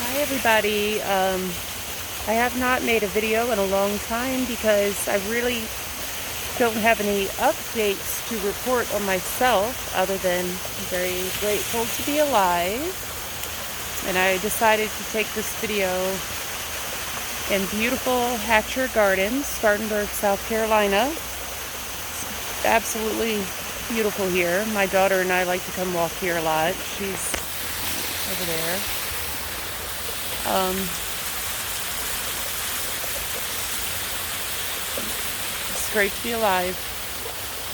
Hi everybody. I have not made a video in a long time because I really don't have any updates to report on myself other than I'm very grateful to be alive. And I decided to take this video in beautiful Hatcher Gardens, Spartanburg, South Carolina. It's absolutely beautiful here. My daughter and I like to come walk here a lot. She's over there. It's great to be alive.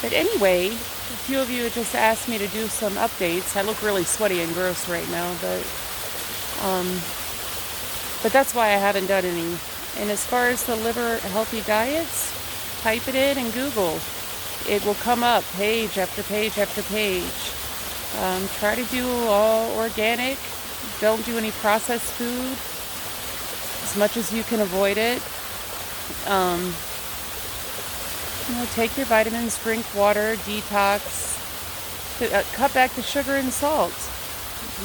But anyway, a few of you had just asked me to do some updates. I look really sweaty and gross right now, but that's why I haven't done any. And as far as the liver healthy diets, type it in and Google. It will come up page after page after page. Try to do all organic. Don't do any processed food as much as you can avoid it. Take your vitamins, drink water, detox. Cut back the sugar and salt.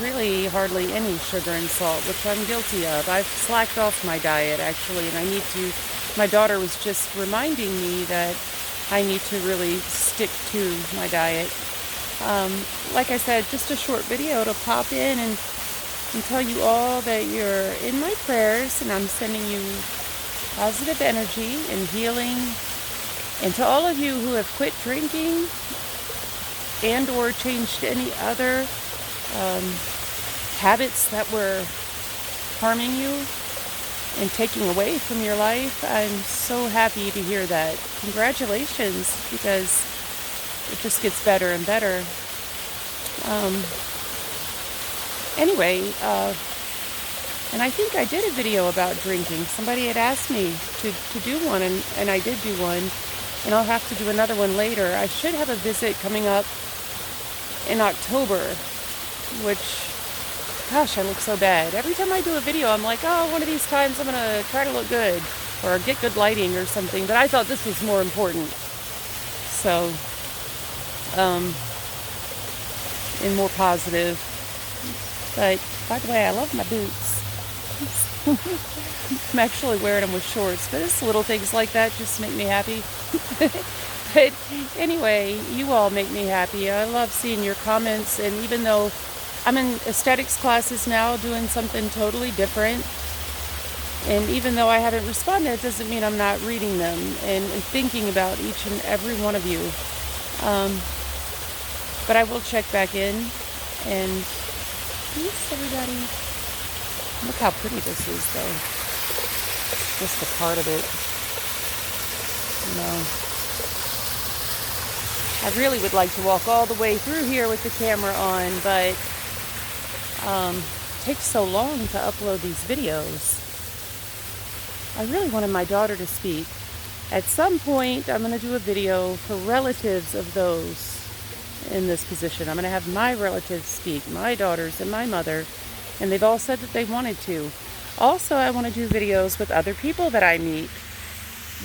Really hardly any sugar and salt, which I'm guilty of. I've slacked off my diet actually, and I need to. My daughter was just reminding me that I need to really stick to my diet. Like I said, just a short video to pop in and tell you all that you're in my prayers, and I'm sending you positive energy and healing. And to all of you who have quit drinking and or changed any other habits that were harming you and taking away from your life, I'm so happy to hear that. Congratulations, because it just gets better and better. Anyway, and I think I did a video about drinking. Somebody had asked me to do one, and I did do one, and I'll have to do another one later. I should have a visit coming up in October, which, gosh, I look so bad. Every time I do a video, I'm like, oh, one of these times I'm going to try to look good or get good lighting or something, but I thought this was more important. So, and more positive. But, by the way, I love my boots. I'm actually wearing them with shorts, but it's little things like that just make me happy. But anyway, you all make me happy. I love seeing your comments, and even though I'm in aesthetics classes now doing something totally different, and even though I haven't responded, it doesn't mean I'm not reading them and thinking about each and every one of you. But I will check back in, and peace, everybody. Look how pretty this is, though. Just a part of it. I really would like to walk all the way through here with the camera on, but it takes so long to upload these videos. I really wanted my daughter to speak. At some point, I'm going to do a video for relatives of those in this position. I'm going to have my relatives speak, my daughters and my mother, and they've all said that they wanted to. Also, I want to do videos with other people that I meet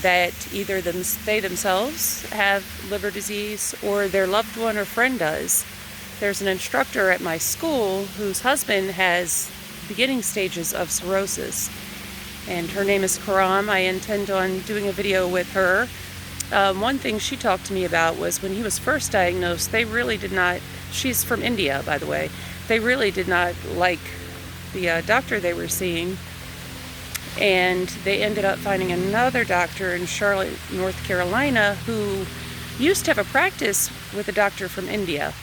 that either they themselves have liver disease or their loved one or friend does. There's an instructor at my school whose husband has beginning stages of cirrhosis, and her name is Pharm. I intend on doing a video with her. One thing she talked to me about was when he was first diagnosed, they really did not, she's from India, by the way, they really did not like the doctor they were seeing, and they ended up finding another doctor in Charlotte, North Carolina, who used to have a practice with a doctor from India,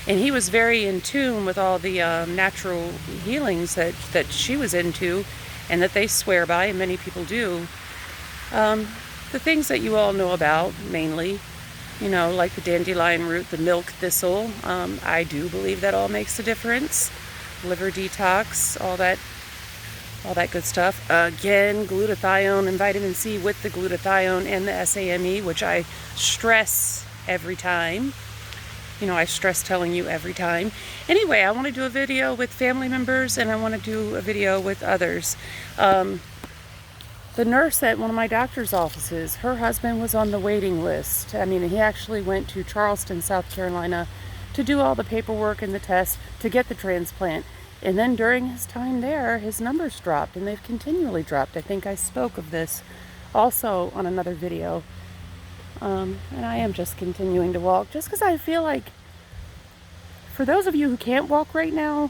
and he was very in tune with all the natural healings that she was into and that they swear by, and many people do. The things that you all know about, mainly, like the dandelion root, the milk thistle. I do believe that all makes a difference. Liver detox, all that good stuff. Again, glutathione and vitamin C with the glutathione and the SAMe, which I stress every time. I stress telling you every time. Anyway, I want to do a video with family members, and I want to do a video with others. The nurse at one of my doctor's offices, her husband was on the waiting list. He actually went to Charleston, South Carolina to do all the paperwork and the tests to get the transplant. And then during his time there, his numbers dropped, and they've continually dropped. I think I spoke of this also on another video. And I am just continuing to walk just because I feel like, for those of you who can't walk right now,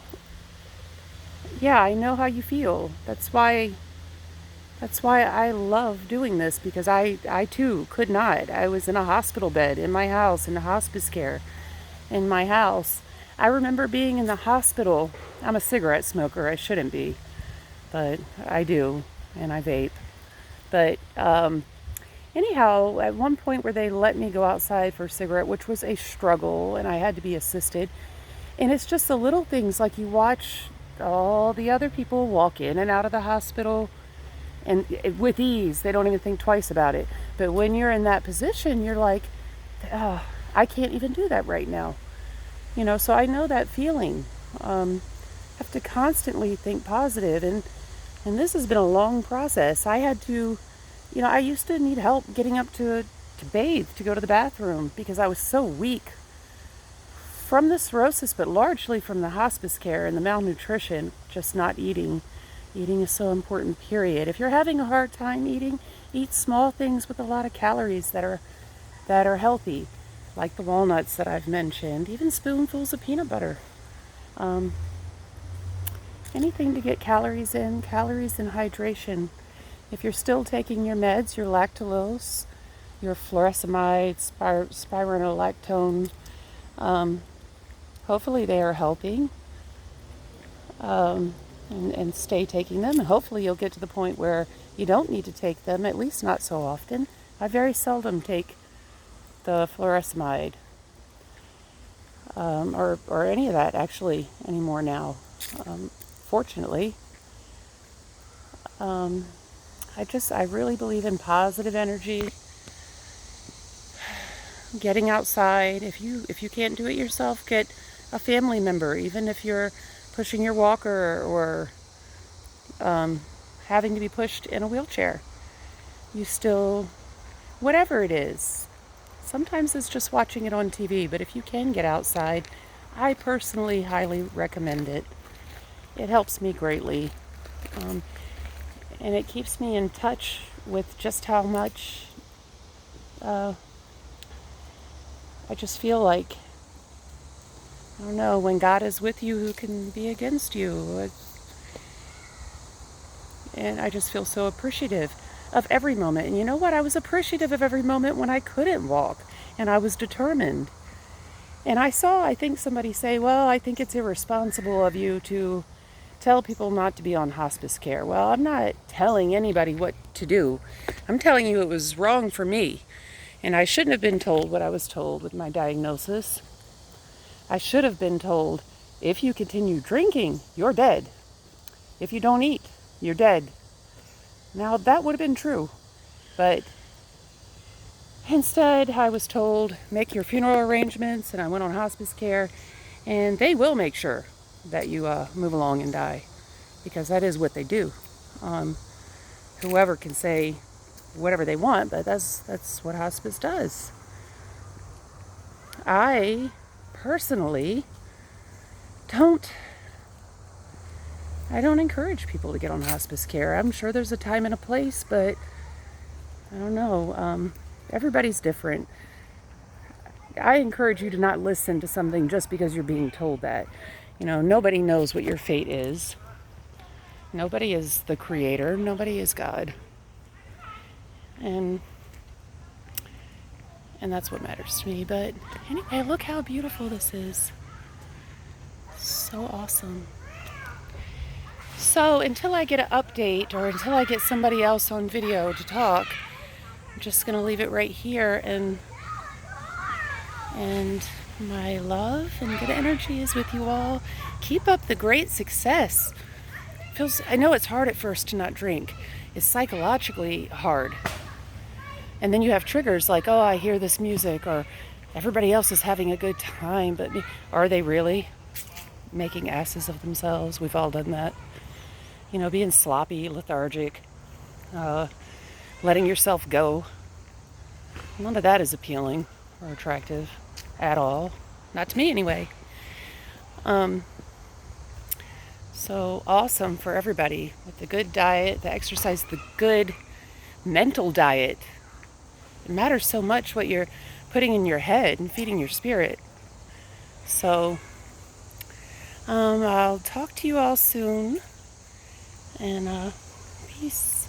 yeah, I know how you feel. That's why I love doing this, because I too could not. I was in a hospital bed in my house, in the hospice care in my house. I remember being in the hospital. I'm a cigarette smoker. I shouldn't be, but I do, and I vape. But anyhow, at one point where they let me go outside for a cigarette, which was a struggle, and I had to be assisted. And it's just the little things, like you watch all the other people walk in and out of the hospital, and with ease, they don't even think twice about it. But when you're in that position, you're like, oh, I can't even do that right now. You know, so I know that feeling. Have to constantly think positive, and this has been a long process. I had to, you know, I used to need help getting up to bathe, to go to the bathroom, because I was so weak from the cirrhosis, but largely from the hospice care and the malnutrition, just not eating. Eating is so important, period. If you're having a hard time eating, eat small things with a lot of calories that are healthy, like the walnuts that I've mentioned, even spoonfuls of peanut butter. Anything to get calories and hydration. If you're still taking your meds, your lactulose, your furosemide, spironolactone, hopefully they are helping, and stay taking them. And hopefully you'll get to the point where you don't need to take them, at least not so often. I very seldom take the furosemide, or any of that actually anymore now, fortunately. I really believe in positive energy, getting outside. If you can't do it yourself, get a family member, even if you're pushing your walker or having to be pushed in a wheelchair. You still, whatever it is, sometimes it's just watching it on TV, but if you can get outside, I personally highly recommend it. It helps me greatly. And it keeps me in touch with just how much I just feel like, I don't know, when God is with you, who can be against you? And I just feel so appreciative of every moment. And you know what? I was appreciative of every moment when I couldn't walk and I was determined. And I think somebody say, well, I think it's irresponsible of you to tell people not to be on hospice care. Well, I'm not telling anybody what to do. I'm telling you it was wrong for me. And I shouldn't have been told what I was told with my diagnosis. I should have been told, if you continue drinking, you're dead. If you don't eat, you're dead. Now, that would have been true. But instead, I was told, make your funeral arrangements, and I went on hospice care, and they will make sure that you move along and die, because that is what they do. Whoever can say whatever they want, but that's what hospice does. I personally don't encourage people to get on hospice care. I'm sure there's a time and a place, but I don't know. Everybody's different. I encourage you to not listen to something just because you're being told that. You know, nobody knows what your fate is. Nobody is the creator. Nobody is God. And that's what matters to me. But anyway, look how beautiful this is. So awesome. So until I get an update, or until I get somebody else on video to talk, I'm just going to leave it right here. And my love and good energy is with you all. Keep up the great success. I know it's hard at first to not drink. It's psychologically hard. And then you have triggers like, oh, I hear this music, or everybody else is having a good time, but are they really making asses of themselves? We've all done that. You know, being sloppy, lethargic, letting yourself go. None of that is appealing or attractive at all. Not to me, anyway. so awesome for everybody with the good diet, the exercise, the good mental diet. It matters so much what you're putting in your head and feeding your spirit. So I'll talk to you all soon, and peace.